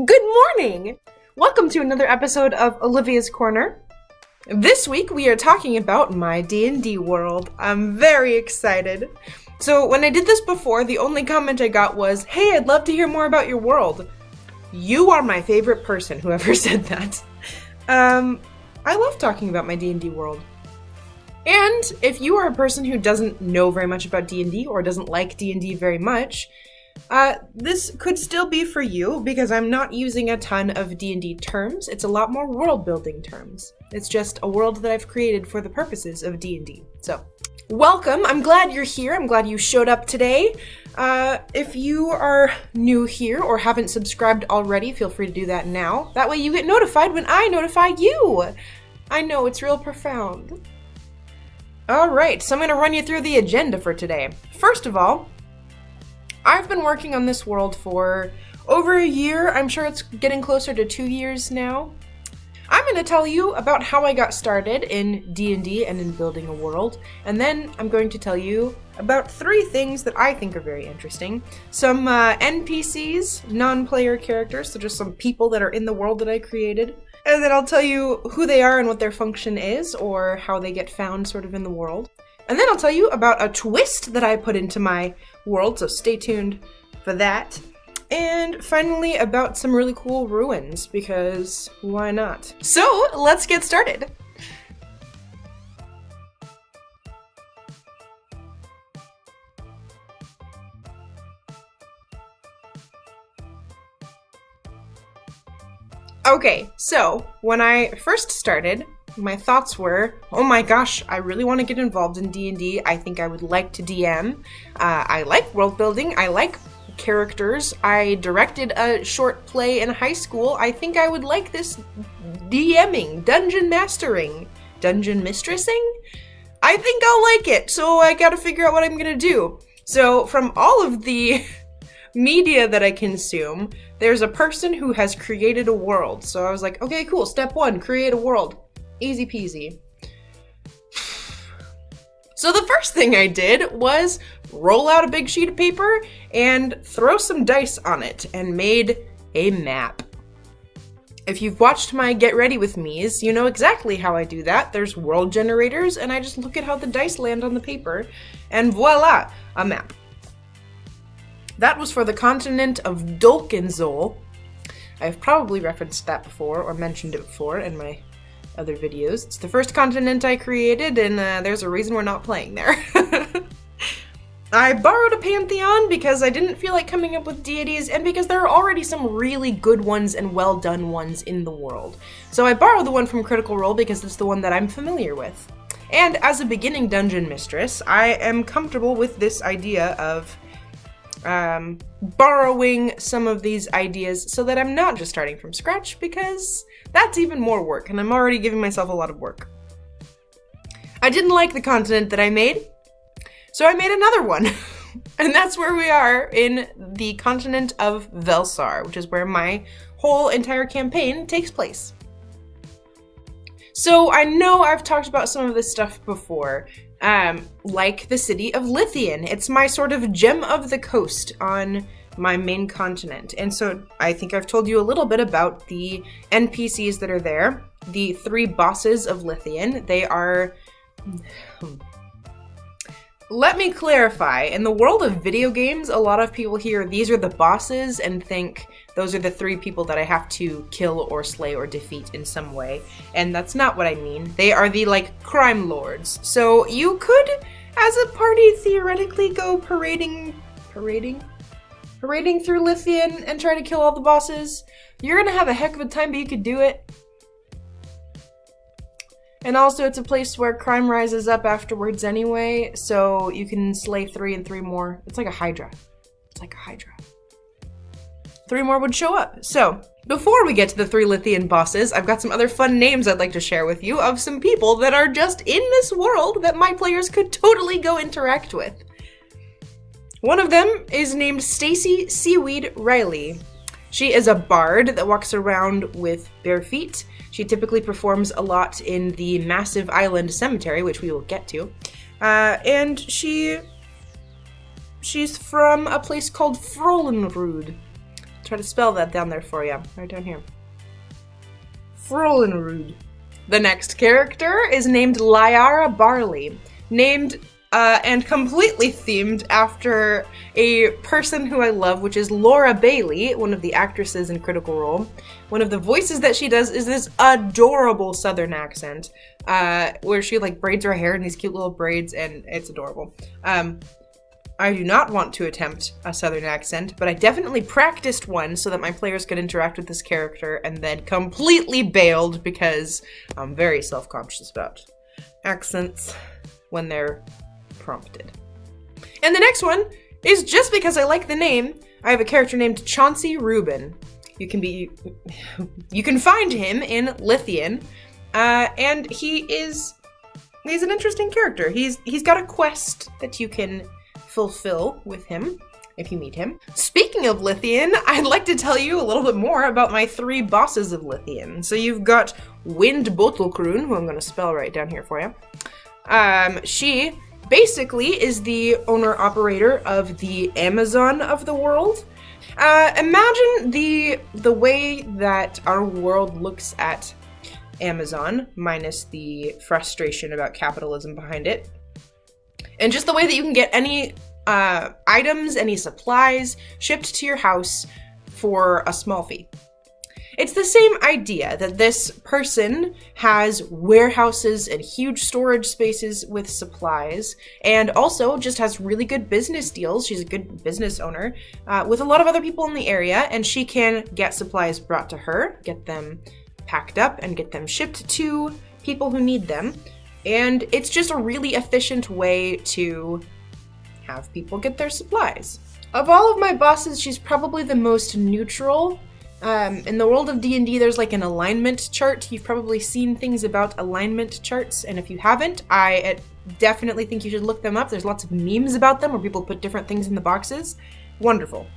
Good morning! Welcome to another episode of Olivia's Corner. This week we are talking about my D&D World. I'm very excited. So when I did this before, the only comment I got was, "Hey, I'd love to hear more about your world." You are my favorite person, whoever said that. I love talking about my D&D world. And if you are a person who doesn't know very much about D&D or doesn't like D&D very much, this could still be for you because I'm not using a ton of D&D terms. It's a lot more world-building terms. It's just a world that I've created for the purposes of D&D. So, welcome. I'm glad you're here. I'm glad you showed up today. If you are new here or haven't subscribed already, feel free to do that now. That way you get notified when I notify you. I know, it's real profound. Alright, so I'm going to run you through the agenda for today. First of all, I've been working on this world for over a year. I'm sure it's getting closer to 2 years now. I'm going to tell you about how I got started in D&D and in building a world, and then I'm going to tell you about 3 things that I think are very interesting. Some NPCs, non-player characters, so just some people that are in the world that I created. And then I'll tell you who they are and what their function is, or how they get found sort of in the world. And then I'll tell you about a twist that I put into my world, so stay tuned for that. And finally, about some really cool ruins, because why not? So, let's get started! Okay, so when I first started, my thoughts were, oh my gosh, I really want to get involved in D&D. I think I would like to DM. I like world building. I like characters. I directed a short play in high school. I think I would like this DMing, dungeon mastering, dungeon mistressing. I think I'll like it, so I gotta figure out what I'm gonna do. So from all of the media that I consume, there's a person who has created a world. So I was like, okay, cool, step 1, create a world. Easy peasy. So the first thing I did was roll out a big sheet of paper and throw some dice on it and made a map. If you've watched my Get Ready With Me's, you know exactly how I do that. There's world generators and I just look at how the dice land on the paper and voila, a map. That was for the continent of Dolkenzol. I've probably referenced that before or mentioned it before in my other videos. It's the first continent I created, and there's a reason we're not playing there. I borrowed a pantheon because I didn't feel like coming up with deities, and because there are already some really good ones and well done ones in the world. So I borrowed the one from Critical Role because it's the one that I'm familiar with. And as a beginning dungeon mistress, I am comfortable with this idea of borrowing some of these ideas so that I'm not just starting from scratch, because that's even more work, and I'm already giving myself a lot of work. I didn't like the continent that I made, so I made another one. And that's where we are in the continent of Velsar, which is where my whole entire campaign takes place. So I know I've talked about some of this stuff before, like the city of Lithian. It's my sort of gem of the coast on my main continent. And so I think I've told you a little bit about the NPCs that are there. The 3 bosses of Lithian. They are... Let me clarify. In the world of video games, a lot of people hear these are the bosses and think those are the 3 people that I have to kill or slay or defeat in some way. And that's not what I mean. They are the, like, crime lords. So you could, as a party, theoretically go parading through Lithian and try to kill all the bosses. You're gonna have a heck of a time, but you could do it. And also, it's a place where crime rises up afterwards anyway, so you can slay 3 and 3 more. It's like a Hydra. It's like a Hydra. 3 more would show up. So, before we get to the 3 Lithian bosses, I've got some other fun names I'd like to share with you of some people that are just in this world that my players could totally go interact with. One of them is named Stacy Seaweed Riley. She is a bard that walks around with bare feet. She typically performs a lot in the massive island cemetery, which we will get to. And she's from a place called Frolenrud. try to spell that down there for you. Right down here. Frolenrud. The next character is named Lyara Barley, named and completely themed after a person who I love, which is Laura Bailey, one of the actresses in Critical Role. One of the voices that she does is this adorable Southern accent, where she like braids her hair in these cute little braids, and it's adorable. I do not want to attempt a Southern accent, but I definitely practiced one so that my players could interact with this character, and then completely bailed because I'm very self-conscious about accents when they're prompted. And the next one is just because I like the name. I have a character named Chauncey Rubin. You can find him in Lithian, and he's an interesting character. He's got a quest that you can fulfill with him if you meet him. Speaking of Lithian, I'd like to tell you a little bit more about my 3 bosses of Lithian. So you've got Wind Botelkroon, who I'm going to spell right down here for you. She basically is the owner-operator of the Amazon of the world. Imagine the way that our world looks at Amazon, minus the frustration about capitalism behind it. And just the way that you can get any items, any supplies shipped to your house for a small fee. It's the same idea that this person has warehouses and huge storage spaces with supplies, and also just has really good business deals. She's a good business owner with a lot of other people in the area, and she can get supplies brought to her, get them packed up, and get them shipped to people who need them. And it's just a really efficient way to have people get their supplies. Of all of my bosses, she's probably the most neutral. In the world of D&D, there's like an alignment chart. You've probably seen things about alignment charts, and if you haven't, I definitely think you should look them up. There's lots of memes about them where people put different things in the boxes. Wonderful.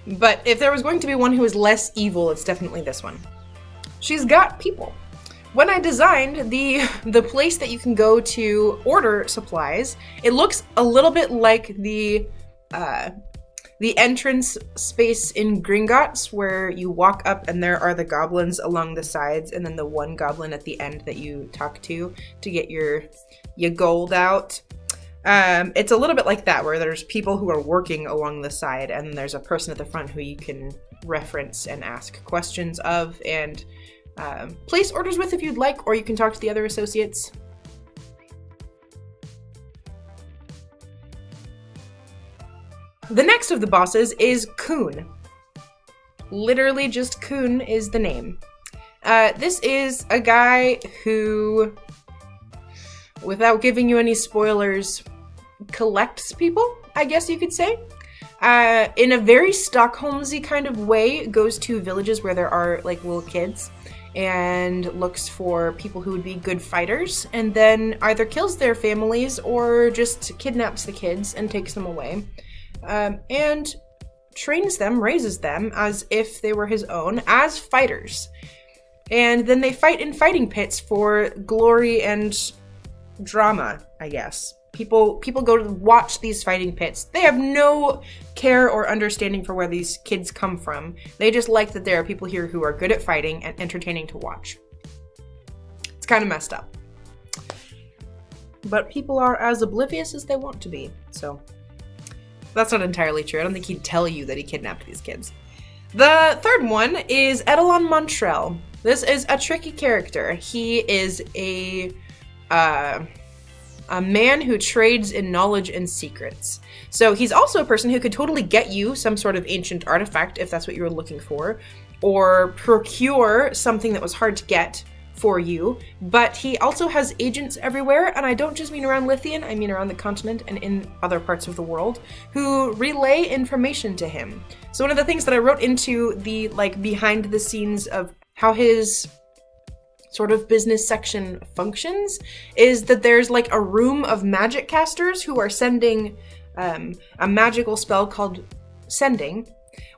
But if there was going to be one who is less evil, it's definitely this one. She's got people. When I designed the place that you can go to order supplies, it looks a little bit like the entrance space in Gringotts, where you walk up and there are the goblins along the sides, and then the one goblin at the end that you talk to get your gold out. It's a little bit like that, where there's people who are working along the side, and there's a person at the front who you can reference and ask questions of, and place orders with if you'd like, or you can talk to the other associates. The next of the bosses is Kuhn. Literally just Kuhn is the name. This is a guy who, without giving you any spoilers, collects people, I guess you could say. In a very Stockholmsy kind of way, goes to villages where there are like little kids and looks for people who would be good fighters, and then either kills their families or just kidnaps the kids and takes them away. And trains them, raises them as if they were his own, as fighters. And then they fight in fighting pits for glory and drama, I guess. People go to watch these fighting pits. They have no care or understanding for where these kids come from. They just like that there are people here who are good at fighting and entertaining to watch. It's kind of messed up. But people are as oblivious as they want to be, so that's not entirely true. I don't think he'd tell you that he kidnapped these kids. The third one is Edelon Montrell. This is a tricky character. He is a man who trades in knowledge and secrets. So he's also a person who could totally get you some sort of ancient artifact if that's what you were looking for, or procure something that was hard to get for you, but he also has agents everywhere, and I don't just mean around Lithian, I mean around the continent and in other parts of the world, who relay information to him. So one of the things that I wrote into the behind the scenes of how his sort of business section functions is that there's like a room of magic casters who are sending a magical spell called Sending,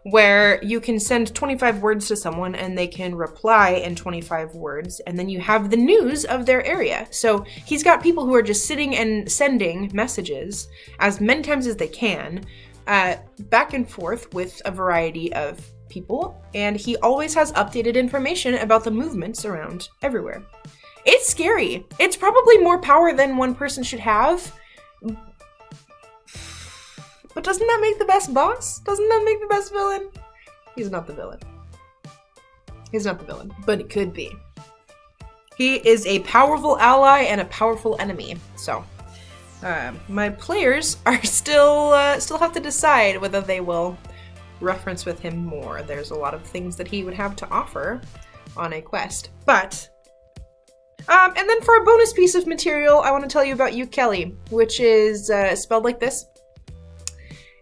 where you can send 25 words to someone and they can reply in 25 words, and then you have the news of their area. So he's got people who are just sitting and sending messages as many times as they can, back and forth with a variety of people, and he always has updated information about the movements around everywhere. It's scary. It's probably more power than one person should have. But doesn't that make the best boss? Doesn't that make the best villain? He's not the villain. He's not the villain, but it could be. He is a powerful ally and a powerful enemy. So, my players are still have to decide whether they will reference with him more. There's a lot of things that he would have to offer on a quest, but. And then for a bonus piece of material, I want to tell you about Kelly, which is spelled like this.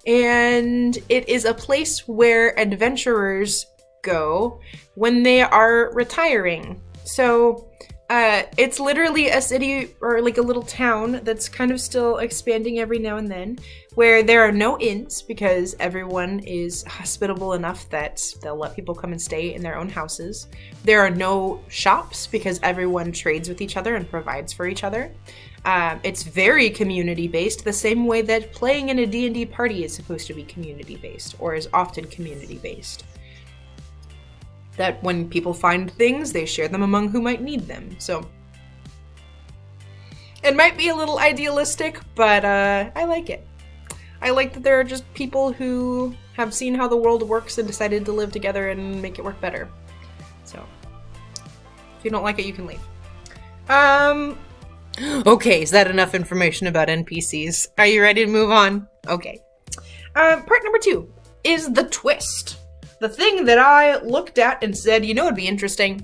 And it is a place where adventurers go when they are retiring. So it's literally a city or like a little town that's kind of still expanding every now and then, where there are no inns because everyone is hospitable enough that they'll let people come and stay in their own houses. There are no shops because everyone trades with each other and provides for each other. It's very community-based, the same way that playing in a D&D party is supposed to be community-based, or is often community-based. That when people find things, they share them among who might need them. So it might be a little idealistic, but I like it. I like that there are just people who have seen how the world works and decided to live together and make it work better. So if you don't like it, you can leave. Okay, is that enough information about NPCs? Are you ready to move on? Okay. Part number 2 is the twist. The thing that I looked at and said, you know, it'd be interesting.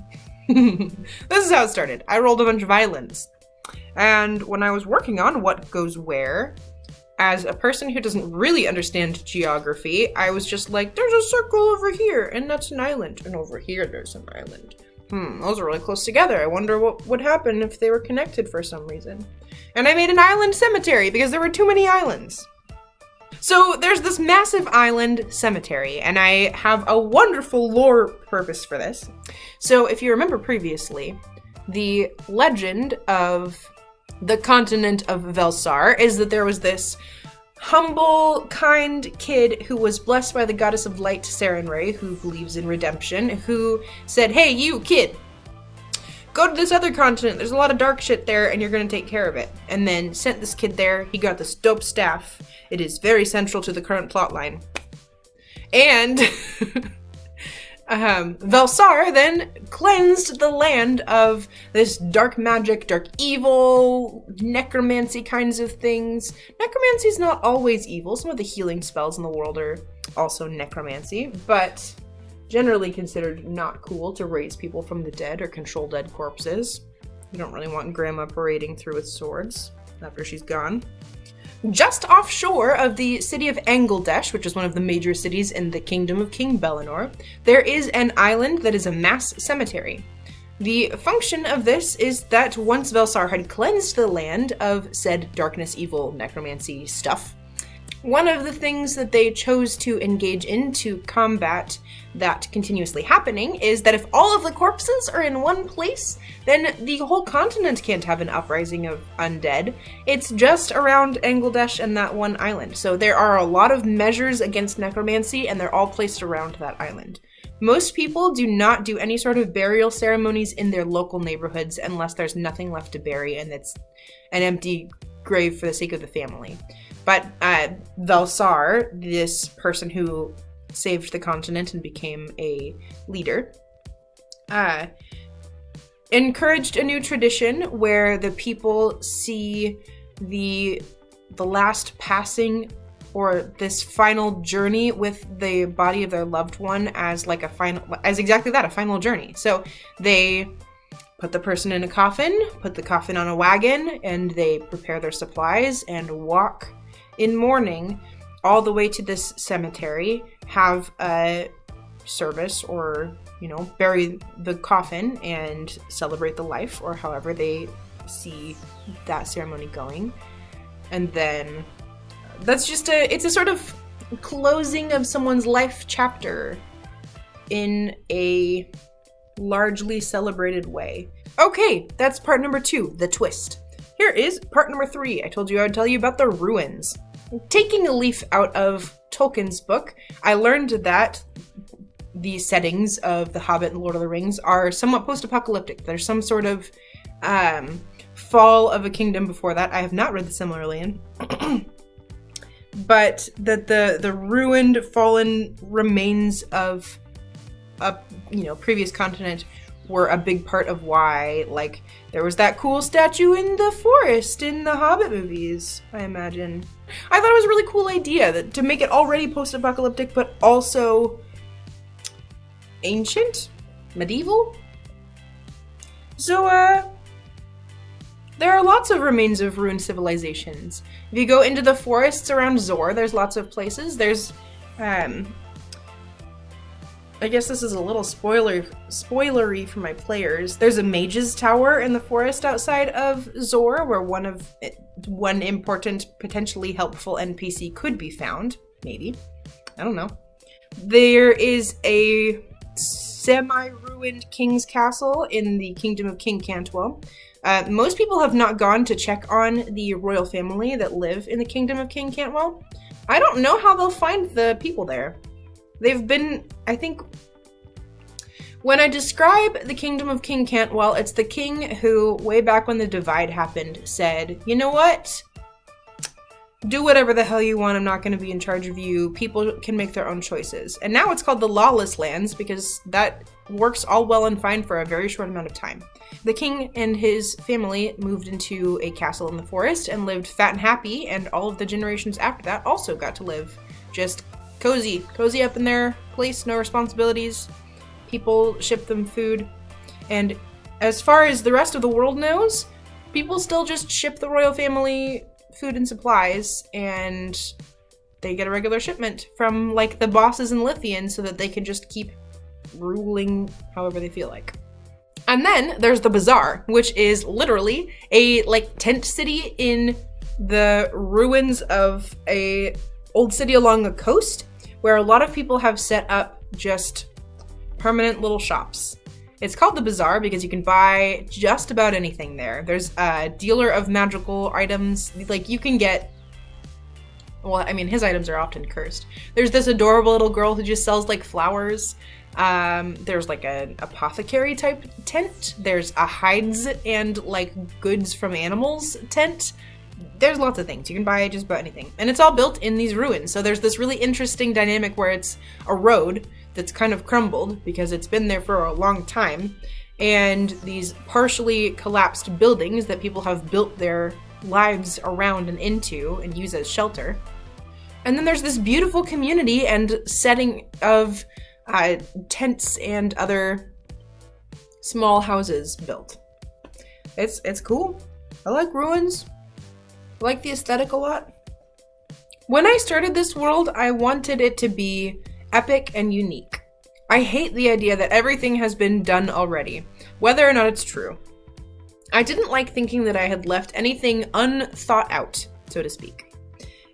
This is how it started. I rolled a bunch of islands. And when I was working on what goes where, as a person who doesn't really understand geography, I was just like, there's a circle over here, and that's an island. And over here, there's an island. Those are really close together. I wonder what would happen if they were connected for some reason. And I made an island cemetery because there were too many islands. So there's this massive island cemetery, and I have a wonderful lore purpose for this. So if you remember previously, the legend of the continent of Velsar is that there was this humble, kind kid who was blessed by the goddess of light, Sarenrae, who believes in redemption, who said, hey, you kid, go to this other continent. There's a lot of dark shit there, and you're going to take care of it. And then sent this kid there. He got this dope staff. It is very central to the current plotline. And Velsar then cleansed the land of this dark magic, dark evil, necromancy kinds of things. Necromancy is not always evil. Some of the healing spells in the world are also necromancy, but generally considered not cool to raise people from the dead or control dead corpses. You don't really want Grandma parading through with swords after she's gone. Just offshore of the city of Angledesh, which is one of the major cities in the kingdom of King Bellinor, there is an island that is a mass cemetery. The function of this is that once Velsar had cleansed the land of said darkness, evil, necromancy stuff, one of the things that they chose to engage in to combat that continuously happening is that if all of the corpses are in one place, then the whole continent can't have an uprising of undead. It's just around Angledesh and that one island. So there are a lot of measures against necromancy, and they're all placed around that island. Most people do not do any sort of burial ceremonies in their local neighborhoods unless there's nothing left to bury and it's an empty grave for the sake of the family. But Velsar, this person who saved the continent and became a leader, encouraged a new tradition where the people see the last passing or this final journey with the body of their loved one as like as exactly that, a final journey. So they put the person in a coffin, put the coffin on a wagon, and they prepare their supplies and walk in mourning all the way to this cemetery, have a service or, bury the coffin and celebrate the life, or however they see that ceremony going. And then that's just it's a sort of closing of someone's life chapter in a largely celebrated way. Okay, that's part number 2, the twist. Here is part number 3. I told you I would tell you about the ruins. Taking a leaf out of Tolkien's book, I learned that the settings of The Hobbit and Lord of the Rings are somewhat post-apocalyptic. There's some sort of fall of a kingdom before that. I have not read the Silmarillion. But that the ruined, fallen remains of a previous continent were a big part of why, like, there was that cool statue in the forest in the Hobbit movies, I imagine. I thought it was a really cool idea that to make it already post-apocalyptic, but also ancient? Medieval? So, there are lots of remains of ruined civilizations. If you go into the forests around Zor, there's lots of places. There's, I guess this is a little spoilery for my players. There's a mage's tower in the forest outside of Zor, where one important, potentially helpful NPC could be found. Maybe. I don't know. There is a semi-ruined king's castle in the kingdom of King Cantwell. Most people have not gone to check on the royal family that live in the kingdom of King Cantwell. I don't know how they'll find the people there. They've been, I think, when I describe the kingdom of King Cantwell, it's the king who, way back when the divide happened, said, you know what? Do whatever the hell you want, I'm not going to be in charge of you. People can make their own choices. And now it's called the Lawless Lands because that works all well and fine for a very short amount of time. The king and his family moved into a castle in the forest and lived fat and happy, and all of the generations after that also got to live just cozy up in their place, no responsibilities. People ship them food. And as far as the rest of the world knows, people still just ship the royal family food and supplies, and they get a regular shipment from, like, the bosses in Lithien so that they can just keep ruling however they feel like. And then there's the bazaar, which is literally a, like, tent city in the ruins of a old city along the coast, where a lot of people have set up just permanent little shops. It's called the bazaar because you can buy just about anything there. There's a dealer of magical items. Like, you can get, well, I mean, his items are often cursed. There's this adorable little girl who just sells, like, flowers. There's, like, an apothecary type tent. There's a hides and, like, goods from animals tent. There's lots of things. You can buy just about anything. And it's all built in these ruins. So there's this really interesting dynamic where it's a road that's kind of crumbled because it's been there for a long time. And these partially collapsed buildings that people have built their lives around and into and use as shelter. And then there's this beautiful community and setting of tents and other small houses built. It's cool. I like ruins. I like the aesthetic a lot. When I started this world, I wanted it to be epic and unique. I hate the idea that everything has been done already, whether or not it's true. I didn't like thinking that I had left anything unthought out, so to speak.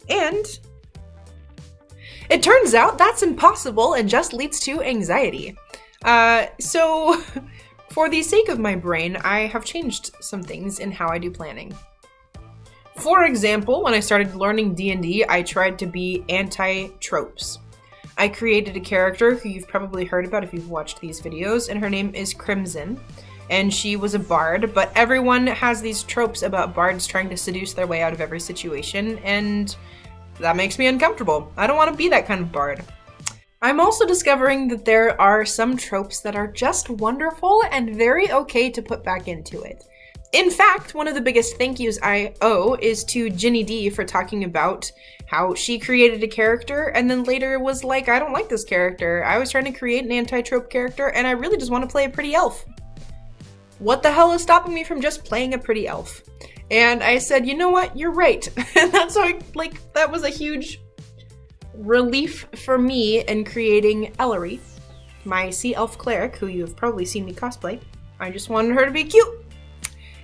And it turns out that's impossible and just leads to anxiety. So for the sake of my brain, I have changed some things in how I do planning. For example, when I started learning D&D, I tried to be anti-tropes. I created a character who you've probably heard about if you've watched these videos, and her name is Crimson. And she was a bard, but everyone has these tropes about bards trying to seduce their way out of every situation, and that makes me uncomfortable. I don't want to be that kind of bard. I'm also discovering that there are some tropes that are just wonderful and very okay to put back into it. In fact, one of the biggest thank yous I owe is to Ginny D for talking about how she created a character and then later was like, I don't like this character. I was trying to create an anti-trope character and I really just want to play a pretty elf. What the hell is stopping me from just playing a pretty elf? And I said, you know what? You're right. And that's why, like, that was a huge relief for me in creating Ellery, my sea elf cleric, who you've probably seen me cosplay. I just wanted her to be cute.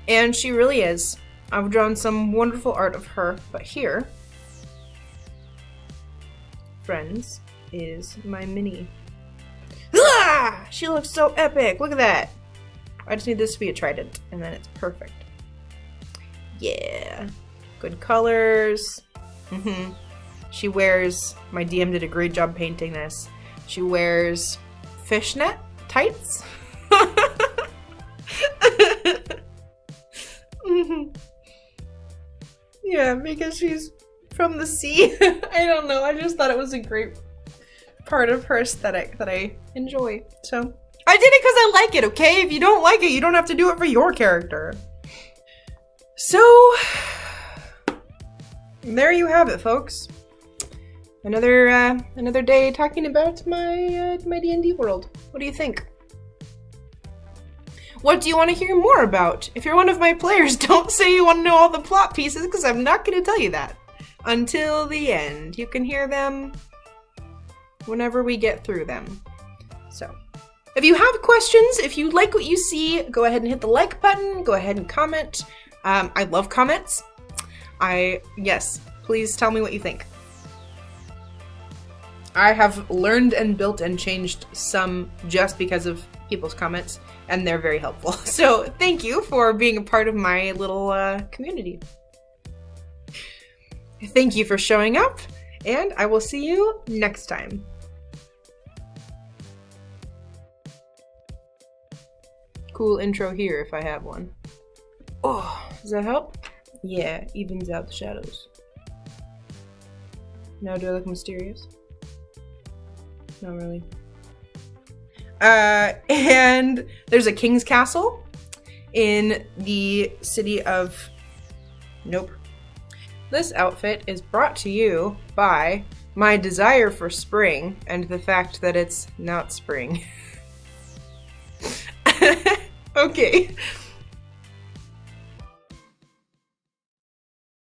And she really is. I've drawn some wonderful art of her, but here, friends, is my mini. Ah! She looks so epic! Look at that! I just need this to be a trident, and then it's perfect. Yeah. Good colors. She wears, my DM did a great job painting this. She wears fishnet tights. Yeah, because she's from the sea. I don't know. I just thought it was a great part of her aesthetic that I enjoy. So I did it because I like it, okay? If you don't like it, you don't have to do it for your character. So there you have it, folks. Another day talking about my D&D world. What do you think? What do you want to hear more about? If you're one of my players, don't say you want to know all the plot pieces, because I'm not going to tell you that until the end. You can hear them whenever we get through them. So, if you have questions, if you like what you see, go ahead and hit the like button. Go ahead and comment. I love comments. Yes, please tell me what you think. I have learned and built and changed some just because of people's comments, and they're very helpful. So thank you for being a part of my little community. Thank you for showing up, and I will see you next time. Cool intro here if I have one. Oh, does that help? Yeah, evens out the shadows. Now do I look mysterious? Not really. And there's a king's castle in the city of... Nope. This outfit is brought to you by my desire for spring and the fact that it's not spring. Okay.